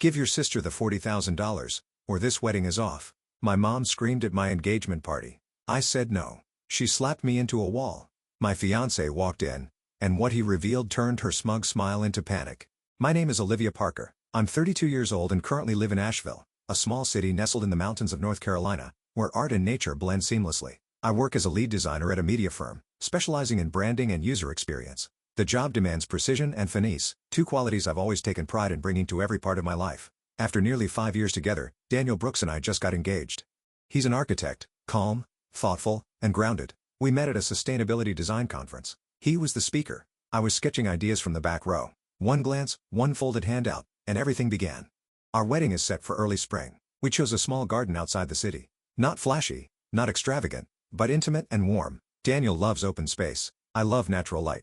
Give your sister the $40,000, or this wedding is off. My mom screamed at my engagement party. I said no. She slapped me into a wall. My fiancé walked in, and what he revealed turned her smug smile into panic. My name is Olivia Parker. I'm 32 years old and currently live in Asheville, a small city nestled in the mountains of North Carolina, where art and nature blend seamlessly. I work as a lead designer at a media firm, specializing in branding and user experience. The job demands precision and finesse, two qualities I've always taken pride in bringing to every part of my life. After nearly 5 years together, Daniel Brooks and I just got engaged. He's an architect, calm, thoughtful, and grounded. We met at a sustainability design conference. He was the speaker. I was sketching ideas from the back row. One glance, one folded handout, and everything began. Our wedding is set for early spring. We chose a small garden outside the city. Not flashy, not extravagant, but intimate and warm. Daniel loves open space. I love natural light.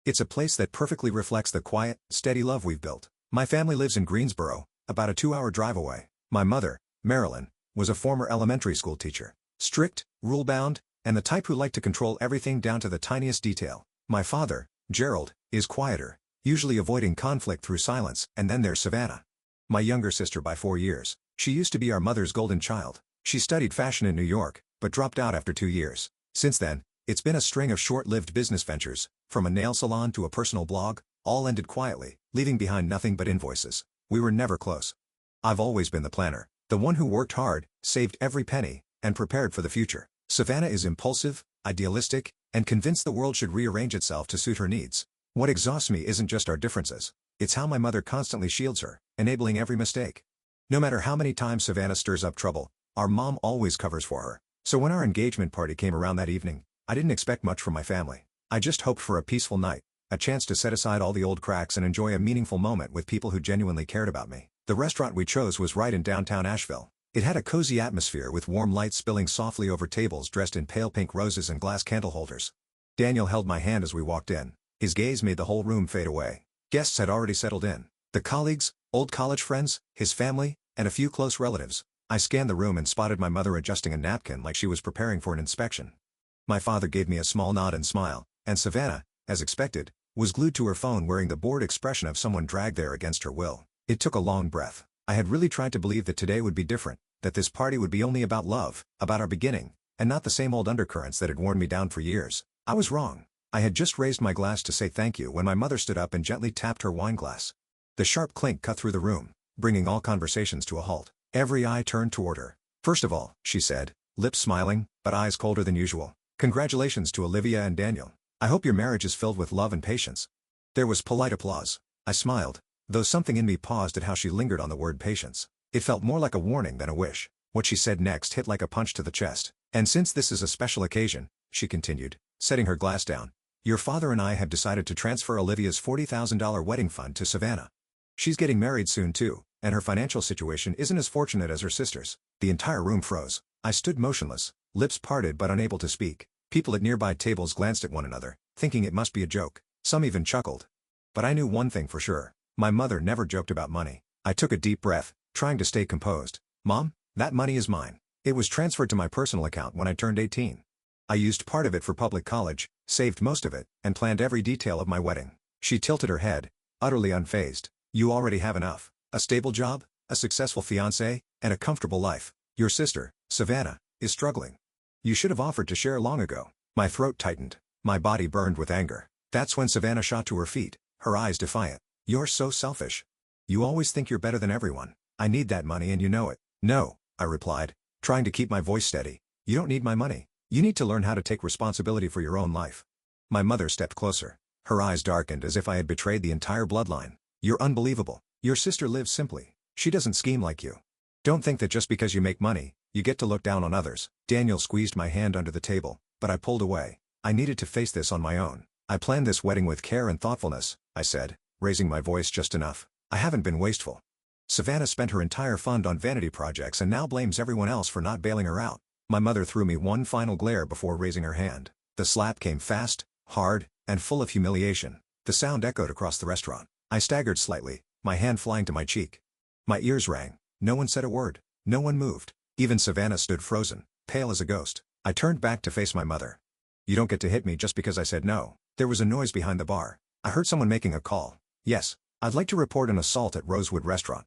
It's a place that perfectly reflects the quiet, steady love we've built. My family lives in Greensboro, about a 2-hour drive away. My mother, Marilyn, was a former elementary school teacher. Strict, rule-bound, and the type who liked to control everything down to the tiniest detail. My father, Gerald, is quieter, usually avoiding conflict through silence, and then there's Savannah. My younger sister by 4 years. She used to be our mother's golden child. She studied fashion in New York, but dropped out after 2 years. Since then, it's been a string of short-lived business ventures, from a nail salon to a personal blog, all ended quietly, leaving behind nothing but invoices. We were never close. I've always been the planner, the one who worked hard, saved every penny, and prepared for the future. Savannah is impulsive, idealistic, and convinced the world should rearrange itself to suit her needs. What exhausts me isn't just our differences. It's how my mother constantly shields her, enabling every mistake. No matter how many times Savannah stirs up trouble, our mom always covers for her. So when our engagement party came around that evening, I didn't expect much from my family. I just hoped for a peaceful night, a chance to set aside all the old cracks and enjoy a meaningful moment with people who genuinely cared about me. The restaurant we chose was right in downtown Asheville. It had a cozy atmosphere with warm lights spilling softly over tables dressed in pale pink roses and glass candle holders. Daniel held my hand as we walked in. His gaze made the whole room fade away. Guests had already settled in. The colleagues, old college friends, his family, and a few close relatives. I scanned the room and spotted my mother adjusting a napkin like she was preparing for an inspection. My father gave me a small nod and smile, and Savannah, as expected, was glued to her phone wearing the bored expression of someone dragged there against her will. It took a long breath. I had really tried to believe that today would be different, that this party would be only about love, about our beginning, and not the same old undercurrents that had worn me down for years. I was wrong. I had just raised my glass to say thank you when my mother stood up and gently tapped her wine glass. The sharp clink cut through the room, bringing all conversations to a halt. Every eye turned toward her. "First of all," she said, lips smiling, but eyes colder than usual, "congratulations to Olivia and Daniel. I hope your marriage is filled with love and patience." There was polite applause. I smiled, though something in me paused at how she lingered on the word patience. It felt more like a warning than a wish. What she said next hit like a punch to the chest. "And since this is a special occasion," she continued, setting her glass down, "your father and I have decided to transfer Olivia's $40,000 wedding fund to Savannah. She's getting married soon too, and her financial situation isn't as fortunate as her sister's." The entire room froze. I stood motionless, lips parted but unable to speak. People at nearby tables glanced at one another, thinking it must be a joke. Some even chuckled. But I knew one thing for sure. My mother never joked about money. I took a deep breath, trying to stay composed. "Mom, that money is mine. It was transferred to my personal account when I turned 18. I used part of it for public college, saved most of it, and planned every detail of my wedding." She tilted her head, utterly unfazed. "You already have enough. A stable job, a successful fiancé, and a comfortable life. Your sister, Savannah, is struggling. You should have offered to share long ago." My throat tightened. My body burned with anger. That's when Savannah shot to her feet, her eyes defiant. "You're so selfish. You always think you're better than everyone. I need that money and you know it." "No," I replied, trying to keep my voice steady. "You don't need my money. You need to learn how to take responsibility for your own life." My mother stepped closer. Her eyes darkened as if I had betrayed the entire bloodline. "You're unbelievable. Your sister lives simply. She doesn't scheme like you. Don't think that just because you make money, you get to look down on others." Daniel squeezed my hand under the table, but I pulled away. I needed to face this on my own. "I planned this wedding with care and thoughtfulness," I said, raising my voice just enough. "I haven't been wasteful. Savannah spent her entire fund on vanity projects and now blames everyone else for not bailing her out." My mother threw me one final glare before raising her hand. The slap came fast, hard, and full of humiliation. The sound echoed across the restaurant. I staggered slightly, my hand flying to my cheek. My ears rang. No one said a word. No one moved. Even Savannah stood frozen, pale as a ghost. I turned back to face my mother. "You don't get to hit me just because I said no." There was a noise behind the bar. I heard someone making a call. "Yes, I'd like to report an assault at Rosewood Restaurant."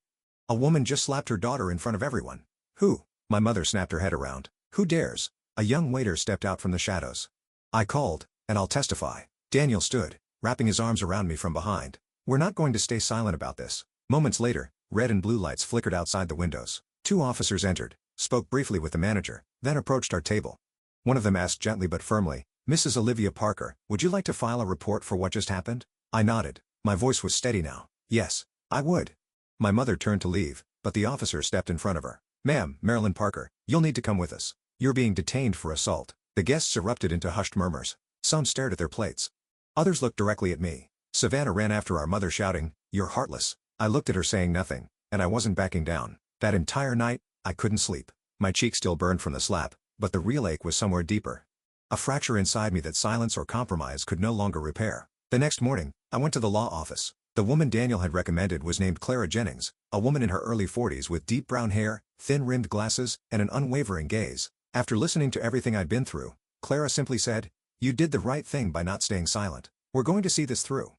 A woman just slapped her daughter in front of everyone. Who? My mother snapped her head around. Who dares? A young waiter stepped out from the shadows. I called, and I'll testify. Daniel stood, wrapping his arms around me from behind. We're not going to stay silent about this. Moments later, red and blue lights flickered outside the windows. Two officers entered, spoke briefly with the manager, then approached our table. One of them asked gently but firmly, "Mrs. Olivia Parker, would you like to file a report for what just happened?" I nodded. My voice was steady now. Yes, I would. My mother turned to leave, but the officer stepped in front of her. "Ma'am, Marilyn Parker, you'll need to come with us. You're being detained for assault." The guests erupted into hushed murmurs. Some stared at their plates. Others looked directly at me. Savannah ran after our mother shouting, "You're heartless." I looked at her saying nothing, and I wasn't backing down. That entire night, I couldn't sleep. My cheek still burned from the slap, but the real ache was somewhere deeper. A fracture inside me that silence or compromise could no longer repair. The next morning, I went to the law office. The woman Daniel had recommended was named Clara Jennings, a woman in her early 40s with deep brown hair, thin-rimmed glasses, and an unwavering gaze. After listening to everything I'd been through, Clara simply said, "You did the right thing by not staying silent. We're going to see this through."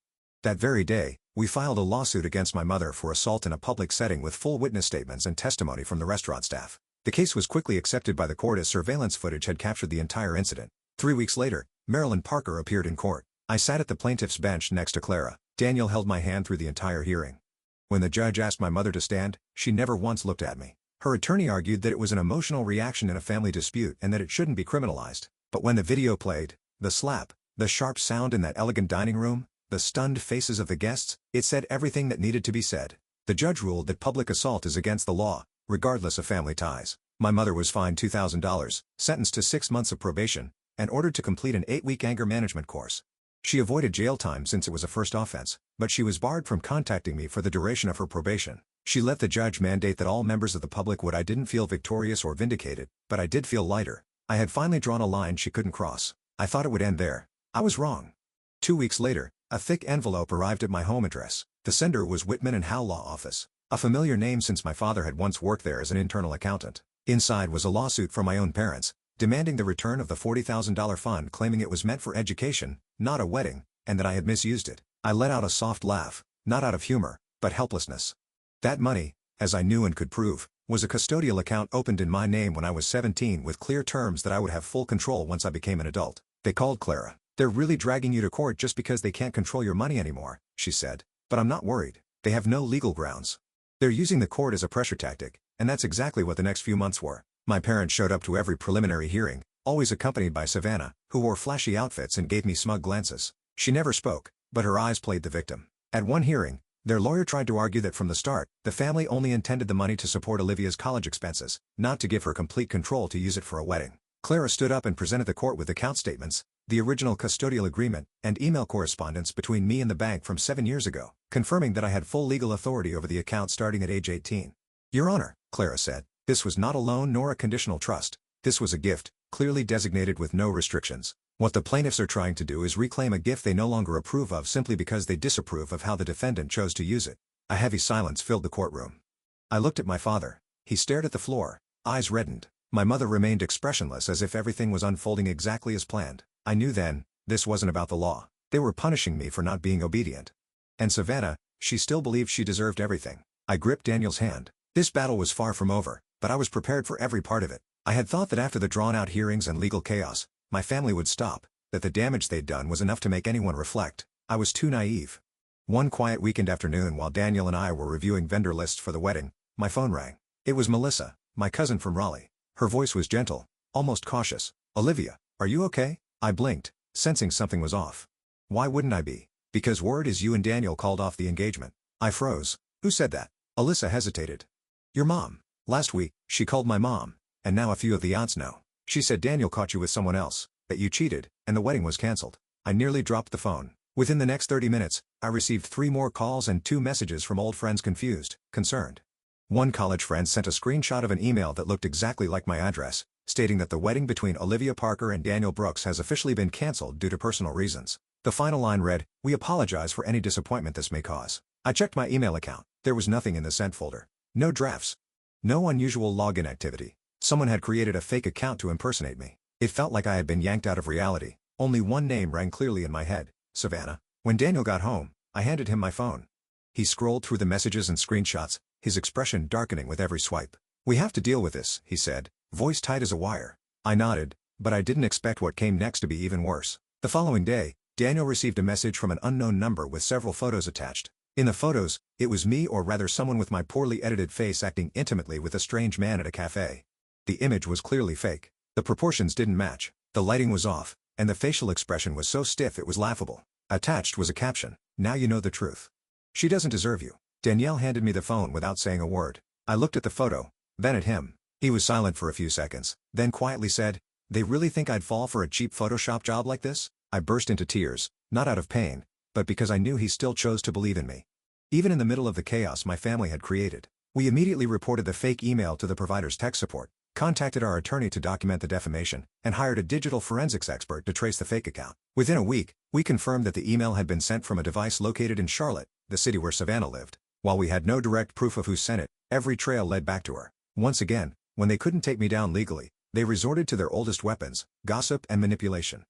That very day, we filed a lawsuit against my mother for assault in a public setting with full witness statements and testimony from the restaurant staff. The case was quickly accepted by the court as surveillance footage had captured the entire incident. 3 weeks later, Marilyn Parker appeared in court. I sat at the plaintiff's bench next to Clara. Daniel held my hand through the entire hearing. When the judge asked my mother to stand, she never once looked at me. Her attorney argued that it was an emotional reaction in a family dispute and that it shouldn't be criminalized. But when the video played, the slap, the sharp sound in that elegant dining room, the stunned faces of the guests, it said everything that needed to be said. The judge ruled that public assault is against the law, regardless of family ties. My mother was fined $2,000, sentenced to 6 months of probation, and ordered to complete an 8-week anger management course. She avoided jail time since it was a first offense, but she was barred from contacting me for the duration of her probation. She let the judge mandate that all members of the public would. I didn't feel victorious or vindicated, but I did feel lighter. I had finally drawn a line she couldn't cross. I thought it would end there. I was wrong. 2 weeks later, a thick envelope arrived at my home address. The sender was Whitman and Howe Law Office, a familiar name since my father had once worked there as an internal accountant. Inside was a lawsuit from my own parents, demanding the return of the $40,000 fund, claiming it was meant for education, not a wedding, and that I had misused it. I let out a soft laugh, not out of humor, but helplessness. That money, as I knew and could prove, was a custodial account opened in my name when I was 17 with clear terms that I would have full control once I became an adult. They called Clara. "They're really dragging you to court just because they can't control your money anymore," she said. "But I'm not worried. They have no legal grounds. They're using the court as a pressure tactic, and that's exactly what the next few months were." My parents showed up to every preliminary hearing, always accompanied by Savannah, who wore flashy outfits and gave me smug glances. She never spoke, but her eyes played the victim. At one hearing, their lawyer tried to argue that from the start, the family only intended the money to support Olivia's college expenses, not to give her complete control to use it for a wedding. Clara stood up and presented the court with account statements, the original custodial agreement, and email correspondence between me and the bank from 7 years ago, confirming that I had full legal authority over the account starting at age 18. "Your Honor," Clara said, "this was not a loan nor a conditional trust. This was a gift, clearly designated with no restrictions. What the plaintiffs are trying to do is reclaim a gift they no longer approve of simply because they disapprove of how the defendant chose to use it." A heavy silence filled the courtroom. I looked at my father. He stared at the floor, eyes reddened. My mother remained expressionless as if everything was unfolding exactly as planned. I knew then, this wasn't about the law. They were punishing me for not being obedient. And Savannah, she still believed she deserved everything. I gripped Daniel's hand. This battle was far from over, but I was prepared for every part of it. I had thought that after the drawn-out hearings and legal chaos, my family would stop, that the damage they'd done was enough to make anyone reflect. I was too naive. One quiet weekend afternoon while Daniel and I were reviewing vendor lists for the wedding, my phone rang. It was Melissa, my cousin from Raleigh. Her voice was gentle, almost cautious. "Olivia, are you okay?" I blinked, sensing something was off. Why wouldn't I be? "Because word is you and Daniel called off the engagement." I froze. "Who said that?" Alyssa hesitated. "Your mom. Last week, she called my mom, and now a few of the aunts know. She said Daniel caught you with someone else, that you cheated, and the wedding was cancelled." I nearly dropped the phone. Within the next 30 minutes, I received 3 more calls and 2 messages from old friends confused, concerned. One college friend sent a screenshot of an email that looked exactly like my address, stating that the wedding between Olivia Parker and Daniel Brooks has officially been cancelled due to personal reasons. The final line read, "We apologize for any disappointment this may cause." I checked my email account. There was nothing in the sent folder. No drafts. No unusual login activity. Someone had created a fake account to impersonate me. It felt like I had been yanked out of reality. Only one name rang clearly in my head: Savannah. When Daniel got home, I handed him my phone. He scrolled through the messages and screenshots, his expression darkening with every swipe. "We have to deal with this," he said, voice tight as a wire. I nodded, but I didn't expect what came next to be even worse. The following day, Daniel received a message from an unknown number with several photos attached. In the photos, it was me, or rather someone with my poorly edited face, acting intimately with a strange man at a cafe. The image was clearly fake. The proportions didn't match, the lighting was off, and the facial expression was so stiff it was laughable. Attached was a caption, "Now you know the truth. She doesn't deserve you." Danielle handed me the phone without saying a word. I looked at the photo, then at him. He was silent for a few seconds, then quietly said, "They really think I'd fall for a cheap Photoshop job like this?" I burst into tears, not out of pain, but because I knew he still chose to believe in me. Even in the middle of the chaos my family had created. We immediately reported the fake email to the provider's tech support, contacted our attorney to document the defamation, and hired a digital forensics expert to trace the fake account. Within a week, we confirmed that the email had been sent from a device located in Charlotte, the city where Savannah lived. While we had no direct proof of who sent it, every trail led back to her. Once again, when they couldn't take me down legally, they resorted to their oldest weapons, gossip and manipulation.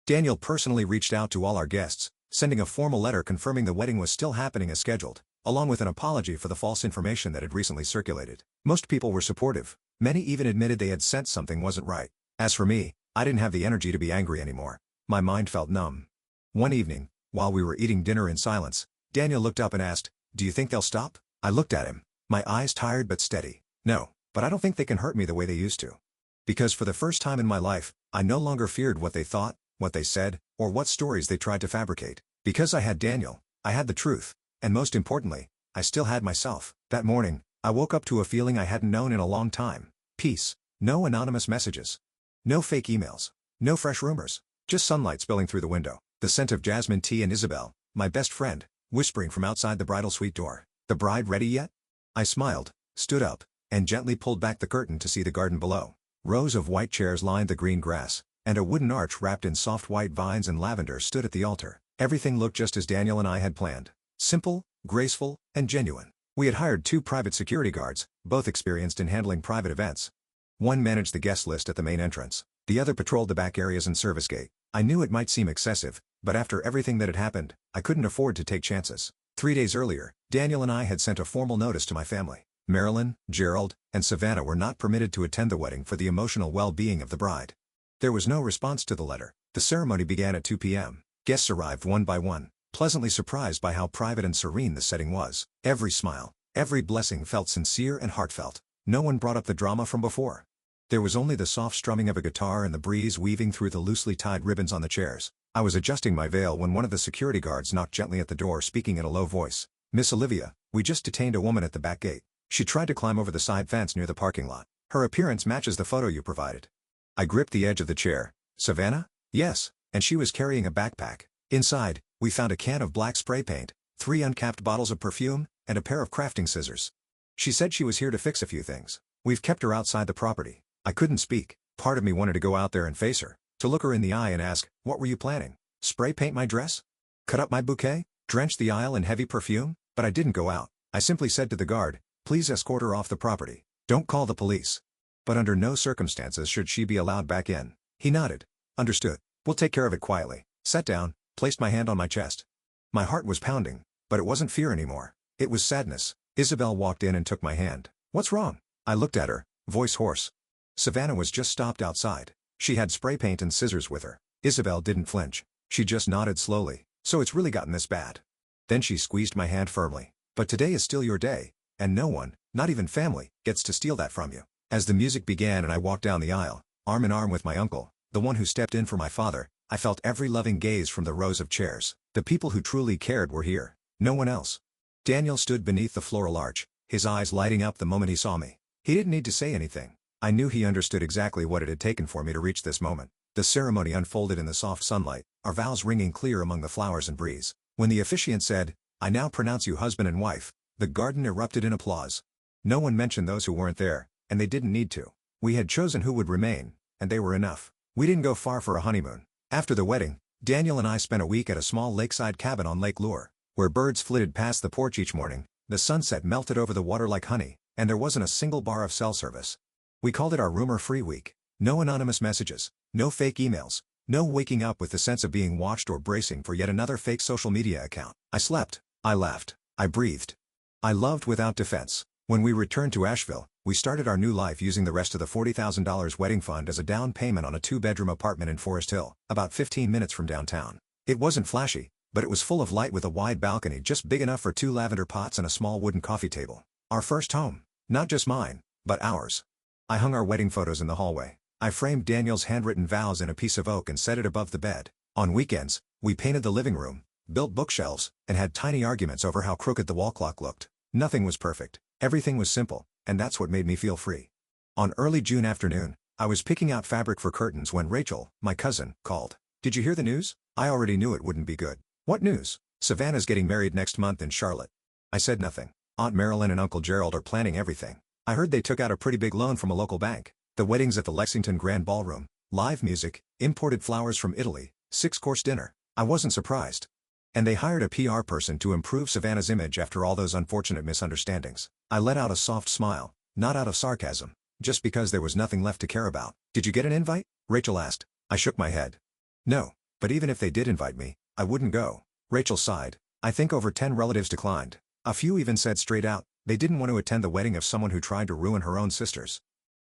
Daniel personally reached out to all our guests, sending a formal letter confirming the wedding was still happening as scheduled, along with an apology for the false information that had recently circulated. Most people were supportive. Many even admitted they had sensed something wasn't right. As for me, I didn't have the energy to be angry anymore. My mind felt numb. One evening, while we were eating dinner in silence, Daniel looked up and asked, "Do you think they'll stop?" I looked at him, my eyes tired but steady. "No, but I don't think they can hurt me the way they used to." Because for the first time in my life, I no longer feared what they thought, what they said, or what stories they tried to fabricate. Because I had Daniel, I had the truth, and most importantly, I still had myself. That morning, I woke up to a feeling I hadn't known in a long time. Peace. No anonymous messages. No fake emails. No fresh rumors. Just sunlight spilling through the window. The scent of jasmine tea and Isabel, my best friend, whispering from outside the bridal suite door. "The bride ready yet?" I smiled, stood up, and gently pulled back the curtain to see the garden below. Rows of white chairs lined the green grass, and a wooden arch wrapped in soft white vines and lavender stood at the altar. Everything looked just as Daniel and I had planned. Simple, graceful, and genuine. We had hired 2 private security guards, both experienced in handling private events. One managed the guest list at the main entrance. The other patrolled the back areas and service gate. I knew it might seem excessive, but after everything that had happened, I couldn't afford to take chances. 3 days earlier, Daniel and I had sent a formal notice to my family. Marilyn, Gerald, and Savannah were not permitted to attend the wedding for the emotional well-being of the bride. There was no response to the letter. The ceremony began at 2 p.m. Guests arrived one by one, pleasantly surprised by how private and serene the setting was. Every smile, every blessing felt sincere and heartfelt. No one brought up the drama from before. There was only the soft strumming of a guitar and the breeze weaving through the loosely tied ribbons on the chairs. I was adjusting my veil when one of the security guards knocked gently at the door, speaking in a low voice. "Miss Olivia, we just detained a woman at the back gate. She tried to climb over the side fence near the parking lot. Her appearance matches the photo you provided." I gripped the edge of the chair. "Savannah?" "Yes, and she was carrying a backpack. Inside, we found a can of black spray paint, 3 uncapped bottles of perfume, and a pair of crafting scissors. She said she was here to fix a few things. We've kept her outside the property." I couldn't speak. Part of me wanted to go out there and face her, to look her in the eye and ask, "What were you planning? Spray paint my dress? Cut up my bouquet? Drench the aisle in heavy perfume?" But I didn't go out. I simply said to the guard, "Please escort her off the property. Don't call the police." But under no circumstances should she be allowed back in. He nodded. "Understood. We'll take care of it quietly." Sat down, placed my hand on my chest. My heart was pounding, but it wasn't fear anymore. It was sadness. Isabel walked in and took my hand. "What's wrong?" I looked at her, voice hoarse. Savannah was just stopped outside. She had spray paint and scissors with her. Isabel didn't flinch. She just nodded slowly. "So it's really gotten this bad." Then she squeezed my hand firmly. "But today is still your day, and no one, not even family, gets to steal that from you." As the music began and I walked down the aisle, arm in arm with my uncle, the one who stepped in for my father, I felt every loving gaze from the rows of chairs. The people who truly cared were here. No one else. Daniel stood beneath the floral arch, his eyes lighting up the moment he saw me. He didn't need to say anything. I knew he understood exactly what it had taken for me to reach this moment. The ceremony unfolded in the soft sunlight, our vows ringing clear among the flowers and breeze. When the officiant said, "I now pronounce you husband and wife," the garden erupted in applause. No one mentioned those who weren't there, and they didn't need to. We had chosen who would remain, and they were enough. We didn't go far for a honeymoon. After the wedding, Daniel and I spent a week at a small lakeside cabin on Lake Lure, where birds flitted past the porch each morning, the sunset melted over the water like honey, and there wasn't a single bar of cell service. We called it our rumor-free week. No anonymous messages, no fake emails, no waking up with the sense of being watched or bracing for yet another fake social media account. I slept, I laughed, I breathed. I loved without defense. When we returned to Asheville, we started our new life using the rest of the $40,000 wedding fund as a down payment on a 2-bedroom apartment in Forest Hill, about 15 minutes from downtown. It wasn't flashy, but it was full of light with a wide balcony just big enough for 2 lavender pots and a small wooden coffee table. Our first home. Not just mine, but ours. I hung our wedding photos in the hallway. I framed Daniel's handwritten vows in a piece of oak and set it above the bed. On weekends, we painted the living room, built bookshelves, and had tiny arguments over how crooked the wall clock looked. Nothing was perfect. Everything was simple, and that's what made me feel free. On early June afternoon, I was picking out fabric for curtains when Rachel, my cousin, called. "Did you hear the news?" I already knew it wouldn't be good. "What news?" "Savannah's getting married next month in Charlotte." I said nothing. "Aunt Marilyn and Uncle Gerald are planning everything. I heard they took out a pretty big loan from a local bank. The wedding's at the Lexington Grand Ballroom. Live music, imported flowers from Italy, 6-course dinner." I wasn't surprised. "And they hired a PR person to improve Savannah's image after all those unfortunate misunderstandings." I let out a soft smile, not out of sarcasm, just because there was nothing left to care about. "Did you get an invite?" Rachel asked. I shook my head. "No, but even if they did invite me, I wouldn't go." Rachel sighed. "I think over 10 relatives declined. A few even said straight out, they didn't want to attend the wedding of someone who tried to ruin her own sisters."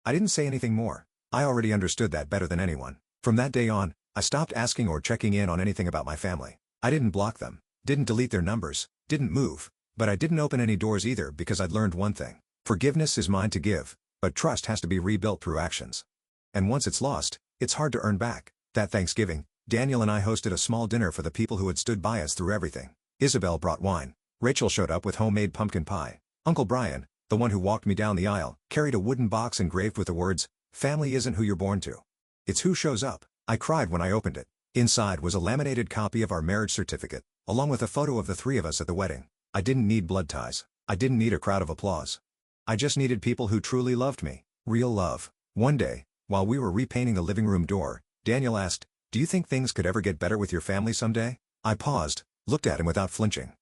I didn't say anything more. I already understood that better than anyone. From that day on, I stopped asking or checking in on anything about my family. I didn't block them, didn't delete their numbers, didn't move, but I didn't open any doors either because I'd learned one thing. Forgiveness is mine to give, but trust has to be rebuilt through actions. And once it's lost, it's hard to earn back. That Thanksgiving, Daniel and I hosted a small dinner for the people who had stood by us through everything. Isabel brought wine. Rachel showed up with homemade pumpkin pie. Uncle Brian, the one who walked me down the aisle, carried a wooden box engraved with the words, "Family isn't who you're born to. It's who shows up." I cried when I opened it. Inside was a laminated copy of our marriage certificate, along with a photo of the 3 of us at the wedding. I didn't need blood ties. I didn't need a crowd of applause. I just needed people who truly loved me. Real love. One day, while we were repainting the living room door, Daniel asked, "Do you think things could ever get better with your family someday?" I paused, looked at him without flinching.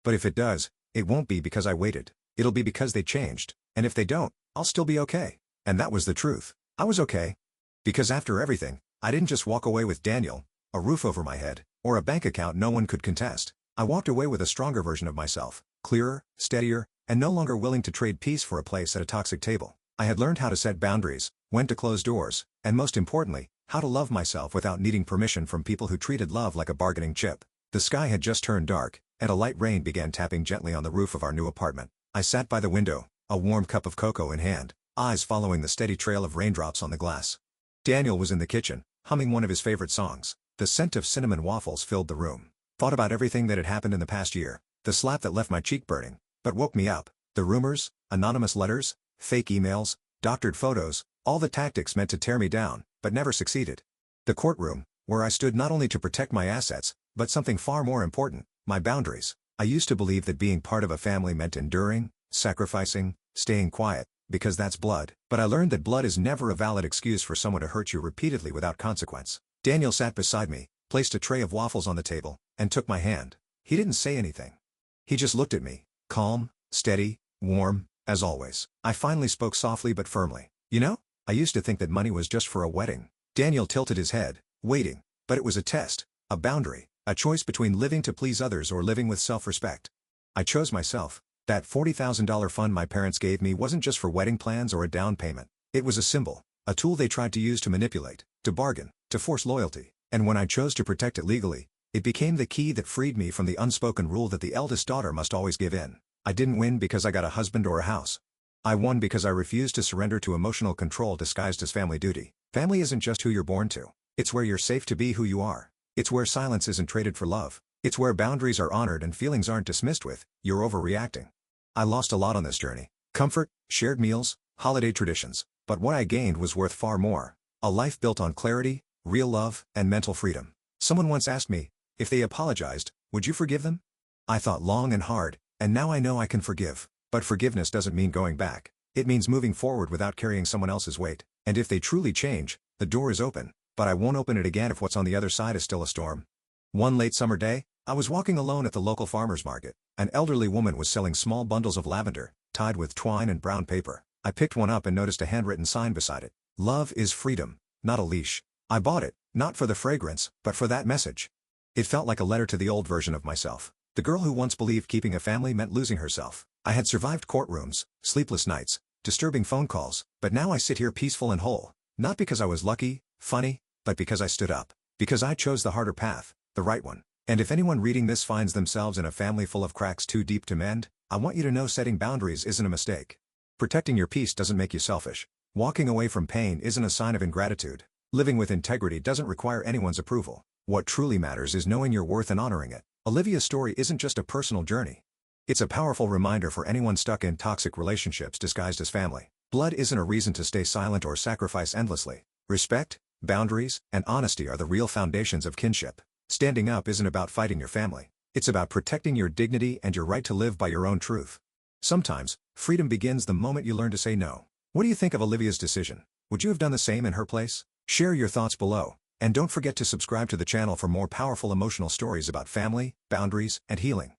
"But if it does, it won't be because I waited. It'll be because they changed, and if they don't, I'll still be okay." And that was the truth. I was okay. Because after everything, I didn't just walk away with Daniel, a roof over my head, or a bank account no one could contest. I walked away with a stronger version of myself, clearer, steadier, and no longer willing to trade peace for a place at a toxic table. I had learned how to set boundaries, when to close doors, and most importantly, how to love myself without needing permission from people who treated love like a bargaining chip. The sky had just turned dark, and a light rain began tapping gently on the roof of our new apartment. I sat by the window, a warm cup of cocoa in hand, eyes following the steady trail of raindrops on the glass. Daniel was in the kitchen, humming one of his favorite songs. The scent of cinnamon waffles filled the room. Thought about everything that had happened in the past year. The slap that left my cheek burning, but woke me up. The rumors, anonymous letters, fake emails, doctored photos, all the tactics meant to tear me down, but never succeeded. The courtroom, where I stood not only to protect my assets, but something far more important, my boundaries. I used to believe that being part of a family meant enduring, sacrificing, staying quiet, because that's blood. But I learned that blood is never a valid excuse for someone to hurt you repeatedly without consequence. Daniel sat beside me, placed a tray of waffles on the table, and took my hand. He didn't say anything. He just looked at me, calm, steady, warm, as always. I finally spoke softly but firmly. "You know, I used to think that money was just for a wedding." Daniel tilted his head, waiting, but it was a test, a boundary, a choice between living to please others or living with self-respect. I chose myself. That $40,000 fund my parents gave me wasn't just for wedding plans or a down payment. It was a symbol, a tool they tried to use to manipulate, to bargain, to force loyalty. And when I chose to protect it legally, it became the key that freed me from the unspoken rule that the eldest daughter must always give in. I didn't win because I got a husband or a house. I won because I refused to surrender to emotional control disguised as family duty. Family isn't just who you're born to. It's where you're safe to be who you are. It's where silence isn't traded for love. It's where boundaries are honored and feelings aren't dismissed with, "You're overreacting." I lost a lot on this journey. Comfort, shared meals, holiday traditions. But what I gained was worth far more. A life built on clarity, real love, and mental freedom. Someone once asked me, if they apologized, would you forgive them? I thought long and hard, and now I know I can forgive. But forgiveness doesn't mean going back. It means moving forward without carrying someone else's weight. And if they truly change, the door is open, but I won't open it again if what's on the other side is still a storm. One late summer day, I was walking alone at the local farmer's market. An elderly woman was selling small bundles of lavender, tied with twine and brown paper. I picked one up and noticed a handwritten sign beside it. "Love is freedom, not a leash." I bought it, not for the fragrance, but for that message. It felt like a letter to the old version of myself. The girl who once believed keeping a family meant losing herself. I had survived courtrooms, sleepless nights, disturbing phone calls, but now I sit here peaceful and whole, not because I was lucky, funny, but because I stood up. Because I chose the harder path, the right one. And if anyone reading this finds themselves in a family full of cracks too deep to mend, I want you to know setting boundaries isn't a mistake. Protecting your peace doesn't make you selfish. Walking away from pain isn't a sign of ingratitude. Living with integrity doesn't require anyone's approval. What truly matters is knowing your worth and honoring it. Olivia's story isn't just a personal journey. It's a powerful reminder for anyone stuck in toxic relationships disguised as family. Blood isn't a reason to stay silent or sacrifice endlessly. Respect, boundaries, and honesty are the real foundations of kinship. Standing up isn't about fighting your family. It's about protecting your dignity and your right to live by your own truth. Sometimes, freedom begins the moment you learn to say no. What do you think of Olivia's decision? Would you have done the same in her place? Share your thoughts below. And don't forget to subscribe to the channel for more powerful emotional stories about family, boundaries, and healing.